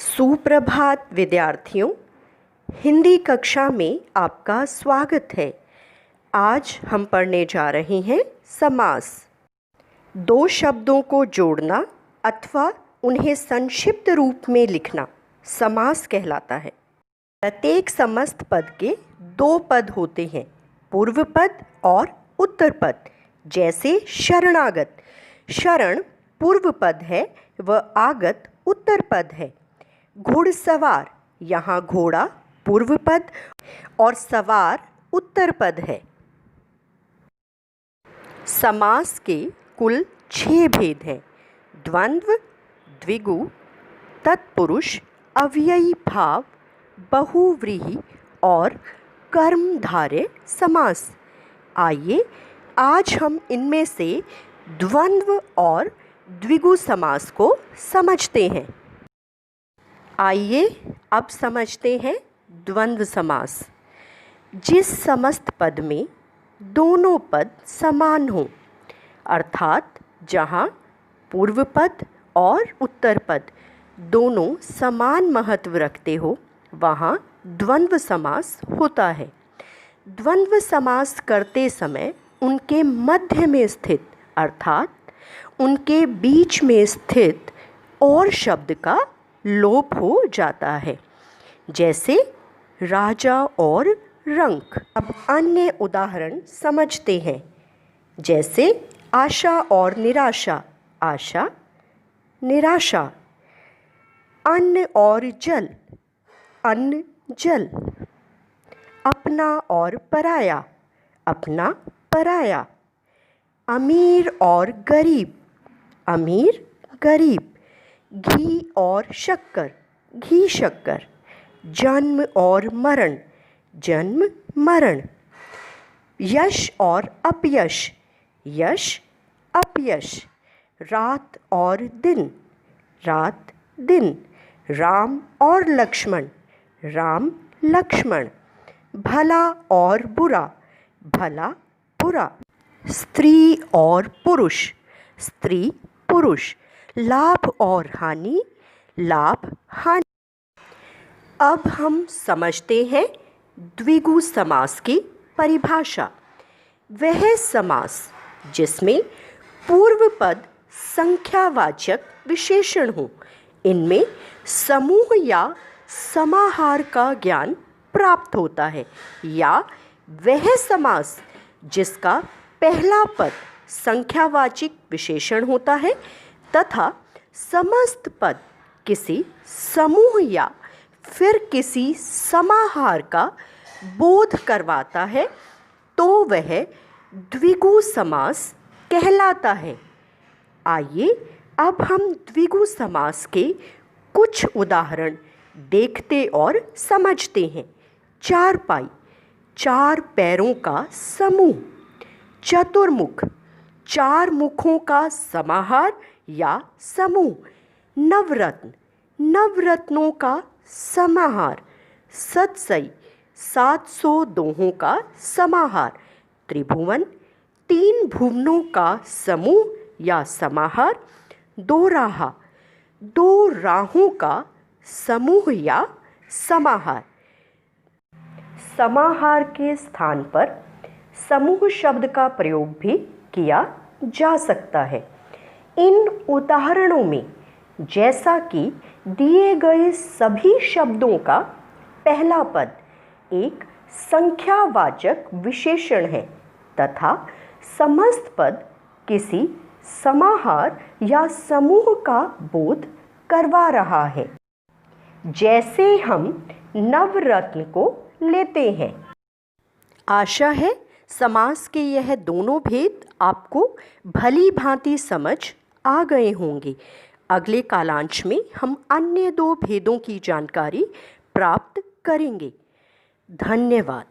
सुप्रभात विद्यार्थियों, हिंदी कक्षा में आपका स्वागत है। आज हम पढ़ने जा रहे हैं समास। दो शब्दों को जोड़ना अथवा उन्हें संक्षिप्त रूप में लिखना समास कहलाता है। प्रत्येक समस्त पद के दो पद होते हैं, पूर्व पद और उत्तर पद। जैसे शरणागत, शरण पूर्व पद है व आगत उत्तर पद है। घुड़सवार, यहाँ घोड़ा पूर्व पद और सवार उत्तर पद है। समास के कुल 6 भेद हैं: द्वंद्व, द्विगु, तत्पुरुष, अव्ययी भाव, बहुव्रीहि और कर्मधारय समास। आइए आज हम इनमें से द्वंद्व और द्विगु समास को समझते हैं। आइए अब समझते हैं द्वंद्व समास। जिस समस्त पद में दोनों पद समान हों, अर्थात जहाँ पूर्व पद और उत्तर पद दोनों समान महत्व रखते हो, वहाँ द्वंद्व समास होता है। द्वंद्व समास करते समय उनके मध्य में स्थित अर्थात उनके बीच में स्थित और शब्द का लोप हो जाता है। जैसे राजा और रंक। अब अन्य उदाहरण समझते हैं। जैसे आशा और निराशा, आशा निराशा। अन्न और जल, अन्न जल। अपना और पराया, अपना पराया। अमीर और गरीब, अमीर गरीब। घी और शक्कर, घी शक्कर। जन्म और मरण, जन्म मरण। यश और अपयश, यश अपयश। रात और दिन, रात दिन। राम और लक्ष्मण, राम लक्ष्मण। भला और बुरा, भला बुरा। स्त्री और पुरुष, स्त्री पुरुष। लाभ और हानि, लाभ हानि। अब हम समझते हैं द्विगु समास की परिभाषा। वह समास जिसमें पूर्व पद संख्यावाचक विशेषण हो, इनमें समूह या समाहार का ज्ञान प्राप्त होता है। या वह समास जिसका पहला पद संख्यावाचक विशेषण होता है तथा समस्त पद किसी समूह या फिर किसी समाहार का बोध करवाता है, तो वह द्विगु समास कहलाता है। आइए अब हम द्विगु समास के कुछ उदाहरण देखते और समझते हैं। चारपाई, चार पैरों का समूह। चतुर्मुख, चार मुखों का समाहार या समूह। नवरत्न, नवरत्नों का समाहार। सतसई, 700 दोहों का समाहार। त्रिभुवन, 3 भुवनों का समूह या समाहार। दो राहा, 2 राहों का समूह या समाहार। समाहार के स्थान पर समूह शब्द का प्रयोग भी किया जा सकता है। इन उदाहरणों में जैसा कि दिए गए सभी शब्दों का पहला पद एक संख्यावाचक विशेषण है तथा समस्त पद किसी समाहार या समूह का बोध करवा रहा है। जैसे हम नवरत्न को लेते हैं। आशा है समास के यह दोनों भेद आपको भली भांति समझ आ गए होंगे। अगले कालांश में हम अन्य 2 भेदों की जानकारी प्राप्त करेंगे। धन्यवाद।